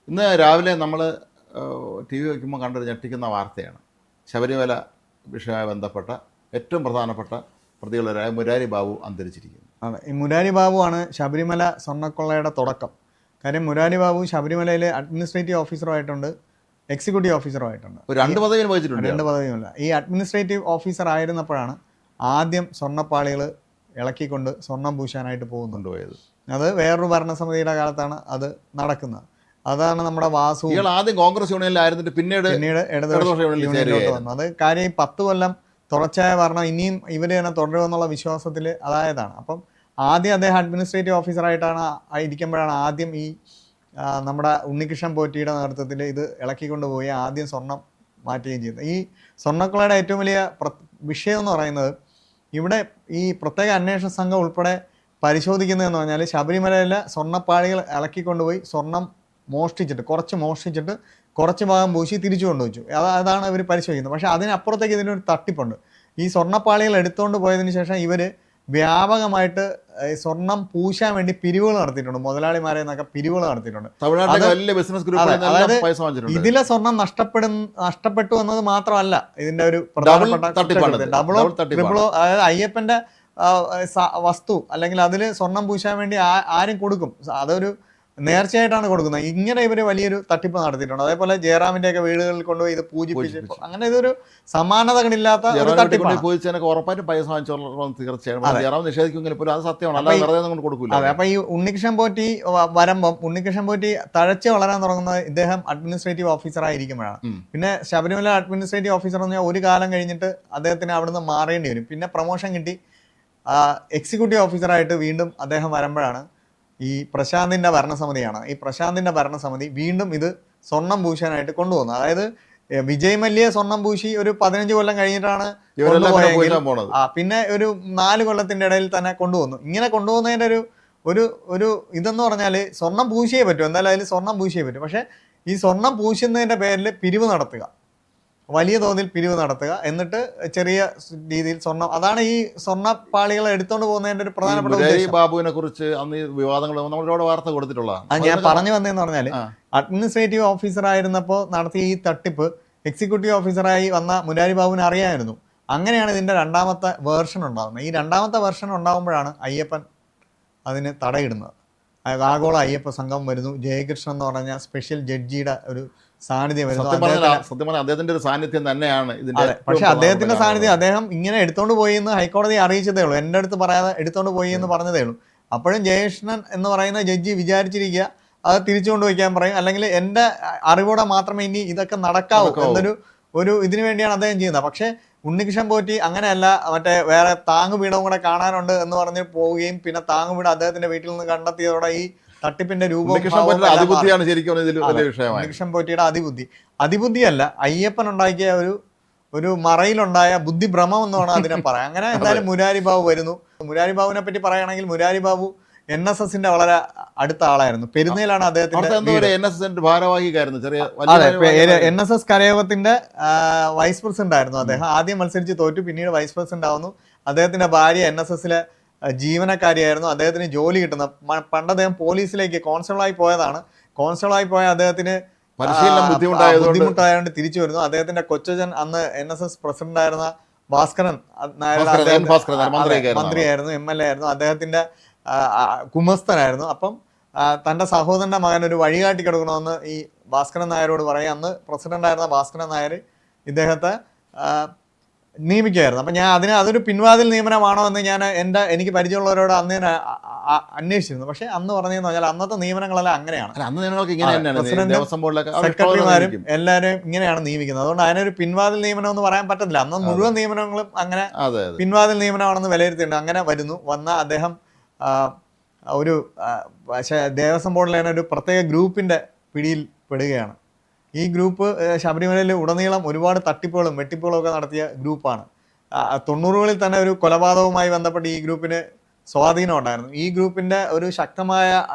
ഇന്ന് രാവിലെ നമ്മൾ ടി വി വയ്ക്കുമ്പോൾ കണ്ടൊരു ഞെട്ടിക്കുന്ന വാർത്തയാണ്. ശബരിമല വിഷയവുമായി ബന്ധപ്പെട്ട ഏറ്റവും പ്രധാനപ്പെട്ട പ്രതികളായ മുരാരി ബാബു അന്തരിച്ചിരിക്കുന്നു. അതെ, ഈ മുരാരി ബാബുവാണ് ശബരിമല സ്വർണ്ണക്കൊള്ളയുടെ തുടക്കം. കാര്യം മുരാരി ബാബു ശബരിമലയിൽ അഡ്മിനിസ്ട്രേറ്റീവ് ഓഫീസറുമായിട്ടുണ്ട്, എക്സിക്യൂട്ടീവ് ഓഫീസറുമായിട്ടുണ്ട്. രണ്ട് പദവിയും വഹിച്ചിട്ടുണ്ട്. രണ്ട് പദവിയുമില്ല. ഈ അഡ്മിനിസ്ട്രേറ്റീവ് ഓഫീസർ ആയിരുന്നപ്പോഴാണ് ആദ്യം സ്വർണ്ണപ്പാളികൾ ഇളക്കിക്കൊണ്ട് സ്വർണം പൂശാനായിട്ട് കൊണ്ടുപോയത്. അത് വേറൊരു ഭരണസമിതിയുടെ കാലത്താണ് അത് നടക്കുന്നത്. അതാണ് നമ്മുടെ വാസു. ആദ്യം കോൺഗ്രസ് യൂണിയനിലായിരുന്നിട്ട് പിന്നീട് ഇടതുപക്ഷ യൂണിയനിലോട്ട് വന്നു. അത് കാര്യം ഈ 10 കൊല്ലം തുടർച്ചയായ ഭരണം ഇനിയും ഇവർ തന്നെ തുടരുമെന്നുള്ള വിശ്വാസത്തിൽ അതായതാണ്. അപ്പം ആദ്യം അദ്ദേഹം അഡ്മിനിസ്ട്രേറ്റീവ് ഓഫീസറായിട്ടാണ് ഇരിക്കുമ്പോഴാണ് ആദ്യം ഈ നമ്മുടെ ഉണ്ണികൃഷ്ണൻ പോറ്റിയുടെ നേതൃത്വത്തിൽ ഇത് ഇളക്കിക്കൊണ്ടുപോയി ആദ്യം സ്വർണം മാറ്റുകയും ചെയ്തത്. ഈ സ്വർണ്ണക്കൊള്ളയുടെ ഏറ്റവും വലിയ വിഷയം എന്ന് പറയുന്നത് ഇവിടെ ഈ പ്രത്യേക അന്വേഷണ സംഘം ഉൾപ്പെടെ പരിശോധിക്കുന്നതെന്ന് പറഞ്ഞാൽ ശബരിമലയിലെ സ്വർണ്ണപ്പാളികൾ ഇളക്കിക്കൊണ്ടുപോയി സ്വർണം മോഷ്ടിച്ചിട്ട് കുറച്ച് ഭാഗം പൂശി തിരിച്ചു കൊണ്ടുവച്ചു. അതാണ് ഇവർ പരിശോധിക്കുന്നത്. പക്ഷേ അതിനപ്പുറത്തേക്ക് ഇതിനൊരു തട്ടിപ്പുണ്ട്. ഈ സ്വർണ്ണപ്പാളികൾ എടുത്തുകൊണ്ട് പോയതിന് ശേഷം ഇവർ വ്യാപകമായിട്ട് സ്വർണം പൂശാൻ വേണ്ടി പിരിവുകൾ നടത്തിയിട്ടുണ്ട്. മുതലാളിമാരെ നിന്നൊക്കെ പിരിവുകൾ നടത്തിയിട്ടുണ്ട്. അതായത് ഇതിലെ സ്വർണം നഷ്ടപ്പെട്ടു എന്നത് മാത്രമല്ല ഇതിന്റെ ഒരു പ്രധാനപ്പെട്ട ഡബിളോ ട്രിപ്പിളോ. അതായത് അയ്യപ്പന്റെ വസ്തു അല്ലെങ്കിൽ അതിൽ സ്വർണം പൂശാൻ വേണ്ടി ആരും കൊടുക്കും, അതൊരു നേർച്ചയായിട്ടാണ് കൊടുക്കുന്നത്. ഇങ്ങനെ ഇവർ വലിയൊരു തട്ടിപ്പ് നടത്തിയിട്ടുണ്ട്. അതേപോലെ ജയറാമിന്റെ ഒക്കെ വീടുകളിൽ കൊണ്ടുപോയി ഇത് പൂജിപ്പിച്ചു. അങ്ങനെ ഇതൊരു സമാനതകളില്ലാത്ത ഒരു തട്ടിപ്പാണ്. അതെ, അപ്പൊ ഈ ഉണ്ണികൃഷ്ണൻ പോറ്റി തഴച്ച് വളരാൻ തുടങ്ങുന്നത് ഇദ്ദേഹം അഡ്മിനിസ്ട്രേറ്റീവ് ഓഫീസറായിരിക്കുമ്പോഴാണ്. പിന്നെ ശബരിമല അഡ്മിനിസ്ട്രേറ്റീവ് ഓഫീസർ എന്ന് പറഞ്ഞാൽ ഒരു കാലം കഴിഞ്ഞിട്ട് അദ്ദേഹത്തിന് അവിടുന്ന് മാറേണ്ടി വരും. പിന്നെ പ്രൊമോഷൻ കിട്ടി എക്സിക്യൂട്ടീവ് ഓഫീസറായിട്ട് വീണ്ടും അദ്ദേഹം വരുമ്പോഴാണ് ഈ പ്രശാന്തിന്റെ ഭരണസമിതിയാണ്. ഈ പ്രശാന്തിന്റെ ഭരണസമിതി വീണ്ടും ഇത് സ്വർണം പൂശാനായിട്ട് കൊണ്ടുപോകുന്നത്. അതായത് വിജയ് മല്യ സ്വർണം പൂശി ഒരു 15 കൊല്ലം കഴിഞ്ഞിട്ടാണ് പിന്നെ ഒരു 4 കൊല്ലത്തിന്റെ ഇടയിൽ തന്നെ കൊണ്ടുപോകുന്നു. ഇങ്ങനെ കൊണ്ടുപോകുന്നതിന്റെ ഒരു ഇതെന്ന് പറഞ്ഞാൽ സ്വർണം പൂശിയേ പറ്റൂ, എന്തായാലും അതിൽ സ്വർണം പൂശിയേ പറ്റൂ. പക്ഷെ ഈ സ്വർണം പൂശുന്നതിന്റെ പേരിൽ പിരിവ് നടത്തുക, വലിയ തോതിൽ പിരിവ് നടത്തുക, എന്നിട്ട് ചെറിയ രീതിയിൽ സ്വർണം, അതാണ് ഈ സ്വർണ്ണപ്പാളികൾ എടുത്തോണ്ട് പോകുന്നതിന്റെ ഒരു പ്രധാനപ്പെട്ട ഉദ്ദേശം. ബാബുവിനെ കുറിച്ച് അന്ന് വിവാദങ്ങൾ നമ്മളോട് വാർത്ത കൊടുത്തിട്ടുള്ളതാണ്. അത് ഞാൻ പറഞ്ഞു വന്നതെന്ന് പറഞ്ഞാൽ അഡ്മിനിസ്ട്രേറ്റീവ് ഓഫീസർ ആയിരുന്നപ്പോൾ നടത്തിയ ഈ തട്ടിപ്പ് എക്സിക്യൂട്ടീവ് ഓഫീസറായി വന്ന മുരാരി ബാബുവിനെ അറിയാമായിരുന്നു. അങ്ങനെയാണ് ഇതിന്റെ രണ്ടാമത്തെ വേർഷൻ ഉണ്ടാകുന്നത്. ഈ രണ്ടാമത്തെ വേർഷൻ ഉണ്ടാകുമ്പോഴാണ് അയ്യപ്പൻ അതിന് തടയിടുന്നത്. ആഗോള അയ്യപ്പ സംഘം വരുന്നു, ജയകൃഷ്ണൻ എന്ന് പറഞ്ഞ സ്പെഷ്യൽ ജഡ്ജിയുടെ ഒരു സാന്നിധ്യം വരുന്നു. അദ്ദേഹത്തിന്റെ ഒരു സാന്നിധ്യം തന്നെയാണ് ഇതിന്റെ. പക്ഷെ അദ്ദേഹത്തിന്റെ സാന്നിധ്യം അദ്ദേഹം ഇങ്ങനെ എടുത്തോണ്ട് പോയി എന്ന് ഹൈക്കോടതി അറിയിച്ചതേ ഉള്ളൂ, എൻ്റെ അടുത്ത് പറയാതെ എടുത്തോണ്ട് പോയി എന്ന് പറഞ്ഞതേ ഉള്ളൂ. അപ്പോഴും ജയകൃഷ്ണൻ എന്ന് പറയുന്ന ജഡ്ജി വിചാരിച്ചിരിക്കുക അത് തിരിച്ചു കൊണ്ടുവയ്ക്കാൻ പറയും, അല്ലെങ്കിൽ എൻ്റെ അറിവോടെ മാത്രമേ ഇനി ഇതൊക്കെ നടക്കാവൂ എന്നൊരു ഇതിനു വേണ്ടിയാണ് അദ്ദേഹം ചെയ്യുന്നത്. പക്ഷെ ഉണ്ണികൃഷ്ണൻ പോറ്റി അങ്ങനെയല്ല, മറ്റേ വേറെ താങ്ങുപീഠവും കൂടെ കാണാനുണ്ട് എന്ന് പറഞ്ഞ് പോവുകയും പിന്നെ താങ്ങുപീഠം അദ്ദേഹത്തിന്റെ വീട്ടിൽ നിന്ന് കണ്ടെത്തിയതോടെ ഈ തട്ടിപ്പിന്റെ രൂപം ഉണ്ണികൃഷ്ണൻ പോറ്റിയുടെ അതിബുദ്ധിയല്ല, അയ്യപ്പൻ ഉണ്ടാക്കിയ ഒരു മറയിലുണ്ടായ ബുദ്ധിഭ്രമം എന്ന് വേണം അതിനെ പറയാം. അങ്ങനെ എന്തായാലും മുരാരി ബാബു വരുന്നു. മുരാരി ബാബുവിനെ പറ്റി പറയുകയാണെങ്കിൽ മുരാരി ബാബു NSSന്റെ വളരെ അടുത്ത ആളായിരുന്നു. പെരുന്നയിലാണ് അദ്ദേഹത്തിന്റെ NSS കരയോഗത്തിന്റെ വൈസ് പ്രസിഡന്റ് ആയിരുന്നു അദ്ദേഹം. ആദ്യം മത്സരിച്ച് തോറ്റു, പിന്നീട് വൈസ് പ്രസിഡന്റ് ആവുന്നു. അദ്ദേഹത്തിന്റെ ഭാര്യ NSSലെ ജീവനക്കാരിയായിരുന്നു. അദ്ദേഹത്തിന് ജോലി കിട്ടുന്ന പണ്ട് അദ്ദേഹം പോലീസിലേക്ക് കോൺസ്റ്റബിളായി പോയതാണ്. കോൺസ്റ്റബിളായി പോയ അദ്ദേഹത്തിന് ബുദ്ധിമുട്ടായതുകൊണ്ട് തിരിച്ചു വരുന്നു. അദ്ദേഹത്തിന്റെ കൊച്ചച്ഛൻ അന്ന് NSS പ്രസിഡന്റ് ആയിരുന്ന ഭാസ്കരൻ മന്ത്രിയായിരുന്നു, MLA ആയിരുന്നു, അദ്ദേഹത്തിന്റെ കുമസ്തനായിരുന്നു. അപ്പം തൻ്റെ സഹോദരൻ്റെ മകൻ ഒരു വഴികാട്ടി കൊടുക്കണമെന്ന് ഈ ഭാസ്കരൻ നായരോട് പറയും. അന്ന് പ്രസിഡന്റ് ആയിരുന്ന ഭാസ്കരൻ നായർ ഇദ്ദേഹത്തെ നിയമിക്കുകയായിരുന്നു. അപ്പം ഞാൻ അതൊരു പിൻവാതിൽ നിയമനമാണോ എന്ന് എനിക്ക് പരിചയമുള്ളവരോട് അന്ന് ഞാൻ അന്വേഷിച്ചിരുന്നു. പക്ഷെ അന്ന് പറഞ്ഞതെന്ന് പറഞ്ഞാൽ അന്നത്തെ നിയമനങ്ങളെല്ലാം അങ്ങനെയാണ്, പ്രസിഡന്റും സെക്രട്ടറിമാരും എല്ലാവരെയും ഇങ്ങനെയാണ് നിയമിക്കുന്നത്. അതുകൊണ്ട് അതിനൊരു പിൻവാതിൽ നിയമനം എന്ന് പറയാൻ പറ്റത്തില്ല. അന്ന് മുഴുവൻ നിയമനങ്ങളും അങ്ങനെ പിൻവാതിൽ നിയമനമാണെന്ന് വിലയിരുത്തിയിട്ടുണ്ട്. അങ്ങനെ വന്ന അദ്ദേഹം ഒരു ദേവസ്വം ബോർഡിൽ തന്നെ ഒരു പ്രത്യേക ഗ്രൂപ്പിന്റെ പിടിയിൽ പെടുകയാണ്. ഈ ഗ്രൂപ്പ് ശബരിമലയിൽ ഉടനീളം ഒരുപാട് തട്ടിപ്പുകളും വെട്ടിപ്പുകളും ഒക്കെ നടത്തിയ ഗ്രൂപ്പാണ്. 90കളിൽ തന്നെ ഒരു കൊലപാതകവുമായി ബന്ധപ്പെട്ട് ഈ ഗ്രൂപ്പിന് സ്വാധീനം ഉണ്ടായിരുന്നു. ഈ ഗ്രൂപ്പിന്റെ ഒരു ശക്തമായ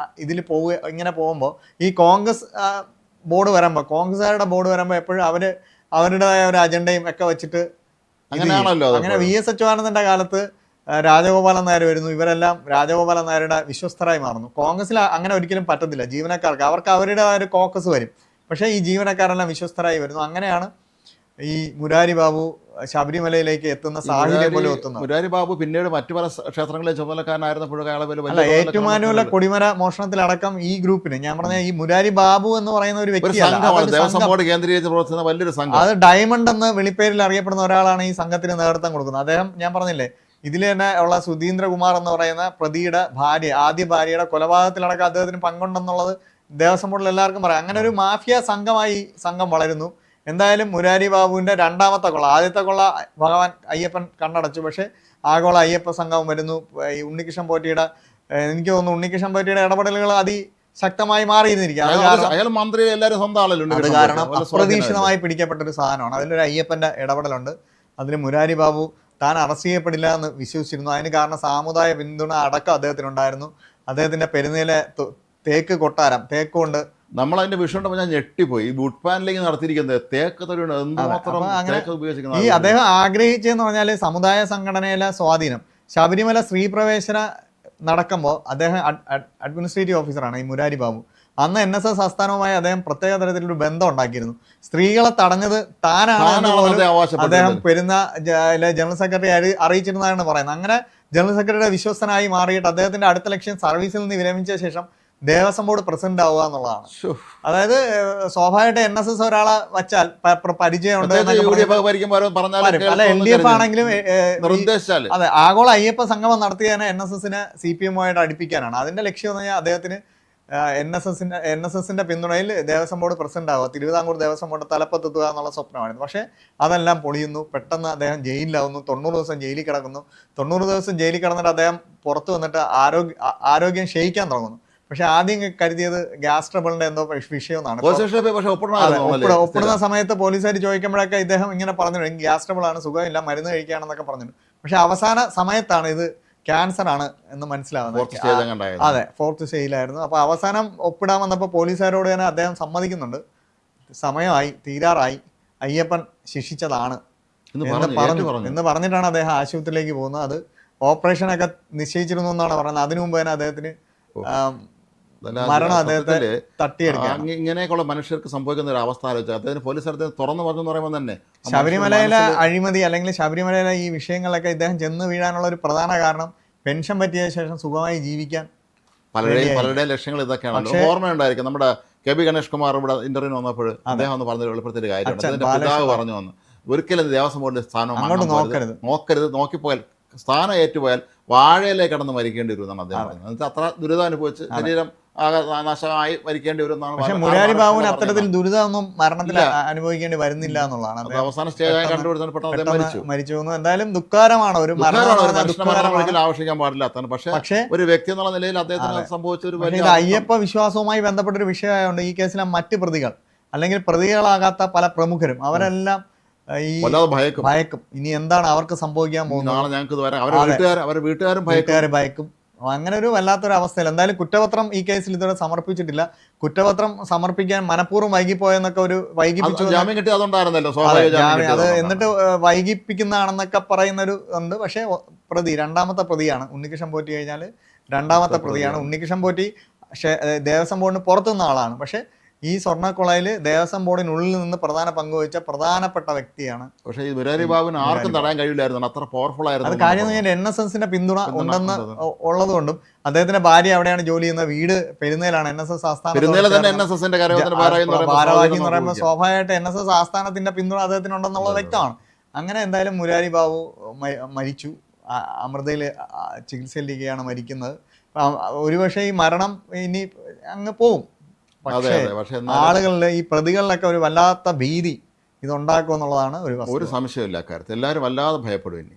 ഇതിൽ ഇങ്ങനെ പോകുമ്പോൾ ഈ കോൺഗ്രസ് ബോർഡ് വരുമ്പോൾ, കോൺഗ്രസ്സുകാരുടെ ബോർഡ് വരുമ്പോൾ എപ്പോഴും അവരുടേതായ ഒരു അജണ്ടയും ഒക്കെ വെച്ചിട്ട് അങ്ങനെ VS അച്യുതാനന്ദന്റെ കാലത്ത് രാജഗോപാലൻ നായർ വരുന്നു. ഇവരെല്ലാം രാജഗോപാലൻ നായരുടെ വിശ്വസ്തരായി മാറുന്നു. കോൺഗ്രസിൽ അങ്ങനെ ഒരിക്കലും പറ്റത്തില്ല. ജീവനക്കാർക്ക് അവർക്ക് അവരുടെ ഒരു കോക്കസ് വരും, പക്ഷേ ഈ ജീവനക്കാരെല്ലാം വിശ്വസ്തരായി വരുന്നു. അങ്ങനെയാണ് ഈ മുരാരി ബാബു ശബരിമലയിലേക്ക് എത്തുന്ന സാഹചര്യം പോലും എത്തുന്നത്. മുരാരി ബാബു പിന്നീട് മറ്റു പല ക്ഷേത്രങ്ങളിലെ ചുമതലക്കാരനായിരുന്നപ്പോഴും അല്ല, ഏറ്റുമാനൂരിലെ കൊടിമര മോഷണത്തിലടക്കം ഈ ഗ്രൂപ്പിന്, ഞാൻ പറഞ്ഞ ഈ മുരാരി ബാബു എന്ന് പറയുന്ന ഒരു വ്യക്തിയാണ്, ദേവസ്വം ബോർഡ് കേന്ദ്രീകരിച്ച് പ്രവർത്തിക്കുന്ന വലിയൊരു സംഘം. അത് ഡയമണ്ട് എന്ന് വിളിപ്പേരിൽ അറിയപ്പെടുന്ന ഒരാളാണ് ഈ സംഘത്തിന് നേതൃത്വം കൊടുക്കുന്നത്. അദ്ദേഹം ഞാൻ പറഞ്ഞില്ലേ, ഇതിൽ തന്നെ ഉള്ള സുധീന്ദ്രകുമാർ എന്ന് പറയുന്ന പ്രതിയുടെ ഭാര്യ, ആദ്യ ഭാര്യയുടെ കൊലപാതകത്തിലടക്കം അദ്ദേഹത്തിന് പങ്കുണ്ടെന്നുള്ളത് ദേവസ്വം ബോർഡിൽ എല്ലാവർക്കും പറയാം. അങ്ങനെ ഒരു മാഫിയ സംഘമായി സംഘം വളരുന്നു. എന്തായാലും മുരാരി ബാബുവിൻ്റെ രണ്ടാമത്തെ കൊള്ള, ആദ്യത്തെ കൊള്ള ഭഗവാൻ അയ്യപ്പൻ കണ്ണടച്ചു, പക്ഷേ ആഗോള അയ്യപ്പ സംഘം വരുന്നു. ഈ ഉണ്ണികൃഷ്ണൻ പോറ്റിയുടെ, എനിക്ക് തോന്നുന്നു ഉണ്ണികൃഷ്ണൻ പോറ്റിയുടെ ഇടപെടലുകൾ അതിശക്തമായി മാറിയിരുന്നിരിക്കുക. അയാൾ മന്ത്രി എല്ലാവരും സ്വന്തം ആളല്ലോ. അത് കാരണം അപ്രതീക്ഷിതമായി പിടിക്കപ്പെട്ടൊരു സാധനമാണ്. അതിലൊരു അയ്യപ്പൻ്റെ ഇടപെടലുണ്ട്. അതിൽ മുരാരി ബാബു താൻ അറസ്റ്റ് ചെയ്യപ്പെടില്ല എന്ന് വിശ്വസിച്ചിരുന്നു. അതിന് കാരണം സാമുദായ പിന്തുണ അടക്കം അദ്ദേഹത്തിനുണ്ടായിരുന്നു. അദ്ദേഹത്തിൻ്റെ പെരുന്നയിലെ തേക്ക് കൊട്ടാരം, തേക്ക് കൊണ്ട് നമ്മളതിന്റെ വിഷയം ഞാൻ ഞെട്ടിപ്പോയി. ഈ വുഡ് പാനലിംഗ് നടത്തിയിരിക്കുന്നത് തേക്ക് ഈ അദ്ദേഹം ആഗ്രഹിച്ചെന്ന് പറഞ്ഞാൽ സമുദായ സംഘടനയിലെ സ്വാധീനം. ശബരിമല സ്ത്രീ പ്രവേശന നടക്കുമ്പോൾ അദ്ദേഹം അഡ്മിനിസ്ട്രേറ്റീവ് ഓഫീസറാണ് ഈ മുരാരി ബാബു. അന്ന് NSS ആസ്ഥാനവുമായി അദ്ദേഹം പ്രത്യേക തരത്തിലൊരു ബന്ധം ഉണ്ടാക്കിയിരുന്നു. സ്ത്രീകളെ തടഞ്ഞത് താനാണ് അദ്ദേഹം ജനറൽ സെക്രട്ടറി അറിയിച്ചിരുന്നതാണ് പറയുന്നത്. അങ്ങനെ ജനറൽ സെക്രട്ടറിയുടെ വിശ്വസ്തനായി മാറിയിട്ട് അദ്ദേഹത്തിന്റെ അടുത്ത ലക്ഷ്യം സർവീസിൽ നിന്ന് വിരമിച്ച ശേഷം ദേവസ്വം ബോർഡ് പ്രസിഡന്റ് ആവുക എന്നുള്ളതാണ്. അതായത് സ്വാഭാവികമായിട്ട് NSS ഒരാളെ വച്ചാൽ പരിചയമുണ്ട്, അല്ല LDF ആണെങ്കിലും അതെ, ആഗോള അയ്യപ്പ സംഗമം നടത്തിയതിനെ NSSനെ CPM-ആയിട്ട് അടുപ്പിക്കാനാണ് അതിന്റെ ലക്ഷ്യം എന്ന് പറഞ്ഞാൽ അദ്ദേഹത്തിന് NSSന്റെ പിന്തുണയിൽ ദേവസ്വം ബോർഡ് പ്രസിഡന്റ് ആവുക, തിരുവിതാംകൂർ ദേവസ്വം ബോർഡ് തലപ്പത്തെത്തുക എന്നുള്ള സ്വപ്നമായിരുന്നു. പക്ഷേ അതെല്ലാം പൊളിയുന്നു. പെട്ടെന്ന് അദ്ദേഹം ജയിലിലാവുന്നു. 90 ദിവസം ജയിലിൽ കിടക്കുന്നു. 90 ദിവസം ജയിലിൽ കിടന്നിട്ട് അദ്ദേഹം പുറത്തു വന്നിട്ട് ആരോഗ്യം ക്ഷയിക്കാൻ തുടങ്ങുന്നു. പക്ഷെ ആദ്യം കരുതിയത് ഗ്യാസ് ട്രബിളിന്റെ എന്തോ വിഷയമെന്നാണ്. ഒപ്പിടുന്ന സമയത്ത് പോലീസുകാർ ചോദിക്കുമ്പോഴൊക്കെ ഇദ്ദേഹം ഇങ്ങനെ പറഞ്ഞു, ഗ്യാസ് ട്രബിൾ ആണ്, സുഖമില്ല, മരുന്ന് കഴിക്കുകയാണെന്നൊക്കെ പറഞ്ഞിട്ടുണ്ട്. പക്ഷെ അവസാന സമയത്താണ് ഇത് ക്യാൻസർ ആണ് എന്ന് മനസ്സിലാവുന്നത്. അതെ, 4th സ്റ്റേജിലായിരുന്നു. അപ്പൊ അവസാനം ഒപ്പിടാൻ വന്നപ്പോൾ പോലീസുകാരോട് തന്നെ അദ്ദേഹം സമ്മതിക്കുന്നുണ്ട്, സമയമായി, തീരാറായി, അയ്യപ്പൻ ശിക്ഷിച്ചതാണ് എന്ന് പറഞ്ഞിട്ടാണ് അദ്ദേഹം ആശുപത്രിയിലേക്ക് പോകുന്നത്. അത് ഓപ്പറേഷനൊക്കെ നിശ്ചയിച്ചിരുന്നു എന്നാണ് പറയുന്നത്. അതിനു മുമ്പ് തന്നെ അദ്ദേഹത്തിന് മരണം അദ്ദേഹത്തെ തട്ടിയെടുക്കുക. ഇങ്ങനെയൊക്കെയുള്ള മനുഷ്യർക്ക് സംഭവിക്കുന്ന ഒരു അവസ്ഥ ആലോചിച്ചാൽ അദ്ദേഹത്തിന് പോലീസ് തുറന്നു പറഞ്ഞു പറയുമ്പോൾ തന്നെ ശബരിമലയിലെ അഴിമതി അല്ലെങ്കിൽ ശബരിമലയിലെ ഈ വിഷയങ്ങളിലൊക്കെ ഇദ്ദേഹം ചെന്ന് വീഴാനുള്ള ഒരു പ്രധാന കാരണം പെൻഷൻ പറ്റിയ ശേഷം സുഖമായി ജീവിക്കാൻ പലരുടെയും ലക്ഷ്യങ്ങൾ ഇതൊക്കെയാണല്ലോ. ഓർമ്മയുണ്ടായിരിക്കും നമ്മുടെ KB ഗണേഷ് കുമാർ ഇവിടെ ഇന്റർവ്യൂ വന്നപ്പോൾ അദ്ദേഹം ഒന്ന് പറഞ്ഞ വെളിപ്പെടുത്തിയ കാര്യമാണ്. അതിന്റെ പിതാവ് പറഞ്ഞു വന്ന് ഒരിക്കലും ദേവസ്വം ബോർഡിന്റെ സ്ഥാനം നോക്കരുത്, നോക്കിപ്പോയാൽ സ്ഥാനം ഏറ്റുപോയാൽ വാഴയിലേക്ക് കടന്ന് മരിക്കേണ്ടി വരും എന്നാണ് അദ്ദേഹം പറയുന്നത്. എന്നിട്ട് അത്ര ദുരിതം അനുഭവിച്ച് ശരീരം നാശമായി മരിക്കേണ്ടി വരും എന്നാണ്. പക്ഷേ മുരാരി ബാബുവിന് അത്തരത്തിൽ ദുരിതമൊന്നും മരണത്തിൽ അനുഭവിക്കേണ്ടി വരുന്നില്ല എന്നുള്ളതാണ്. അവസാന സ്റ്റേജായി കണ്ടുപിടിച്ചാൽ മരിച്ചു പോകുന്നു. എന്തായാലും ദുഃഖകരമാണ്. ഒരു ആവശ്യിക്കാൻ പാടില്ലാത്തതാണ്. പക്ഷേ ഒരു വ്യക്തി എന്നുള്ള നിലയിൽ അദ്ദേഹത്തിന് സംഭവിച്ച ഒരു വലിയ അയ്യപ്പ വിശ്വാസവുമായി ബന്ധപ്പെട്ട ഒരു വിഷയമായതുകൊണ്ട് ഈ കേസിലെ മറ്റ് പ്രതികൾ അല്ലെങ്കിൽ പ്രതികളാകാത്ത പല പ്രമുഖരും അവരെല്ലാം ഈ ഭയക്കും. ഇനി എന്താണ് അവർക്ക് സംഭവിക്കാൻ പോകുന്നത്, വീട്ടുകാരും ഭയക്കും. അങ്ങനെ ഒരു വല്ലാത്തൊരു അവസ്ഥയിൽ എന്തായാലും കുറ്റപത്രം ഈ കേസിൽ ഇതുവരെ സമർപ്പിച്ചിട്ടില്ല. കുറ്റപത്രം സമർപ്പിക്കാൻ മനഃപൂർവ്വം വൈകിപ്പോയെന്നൊക്കെ ഒരു വൈകിപ്പിച്ചു, അത് എന്നിട്ട് വൈകിപ്പിക്കുന്നതാണെന്നൊക്കെ പറയുന്നൊരു ഉണ്ട്. പക്ഷേ രണ്ടാമത്തെ പ്രതിയാണ് ഉണ്ണികൃഷ്ണൻ പോറ്റി കഴിഞ്ഞാൽ രണ്ടാമത്തെ പ്രതിയാണ്. ഉണ്ണികൃഷ്ണൻ പോറ്റി ദേവസ്വം ബോർഡിന് പുറത്തുനിന്ന ആളാണ്. പക്ഷേ ഈ സ്വർണ്ണക്കൊളയിൽ ദേവസ്വം ബോർഡിനുള്ളിൽ നിന്ന് പ്രധാന പങ്കുവഹിച്ച പ്രധാനപ്പെട്ട വ്യക്തിയാണ്. പക്ഷേ ഈ മുരാരി ബാബുവിന് ആർക്കും തടയാൻ കഴിയില്ലായിരുന്നു, അത്ര പവർഫുൾ ആയിരുന്നു. അത് കാര്യം എന്ന് പറഞ്ഞാൽ NSSന്റെ പിന്തുണ ഉണ്ടെന്ന് ഉള്ളതുകൊണ്ടും അദ്ദേഹത്തിന്റെ ഭാര്യ അവിടെയാണ് ജോലി ചെയ്യുന്ന, വീട് പെരുന്നയിലാണ്. NSS ആസ്ഥാനം ഭാരവാഹി എന്ന് പറയുമ്പോൾ സ്വാഭാവികമായിട്ട് NSS ആസ്ഥാനത്തിന്റെ പിന്തുണ അദ്ദേഹത്തിനുണ്ടെന്നുള്ളത് വ്യക്തമാണ്. അങ്ങനെ എന്തായാലും മുരാരി ബാബു മരിച്ചു. അമൃതയിൽ ചികിത്സയിലിരിക്കുകയാണ് മരിക്കുന്നത്. ഒരുപക്ഷെ ഈ മരണം ഇനി അങ്ങ് പോവും. പക്ഷേ ആളുകളിലെ ഈ പ്രതികളിലൊക്കെ ഒരു വല്ലാത്ത ഭീതി ഇതുണ്ടാക്കുമെന്നുള്ളതാണ് ഒരു സംശയമില്ല. കാര്യത്തിൽ എല്ലാവരും വല്ലാതെ ഭയപ്പെടും.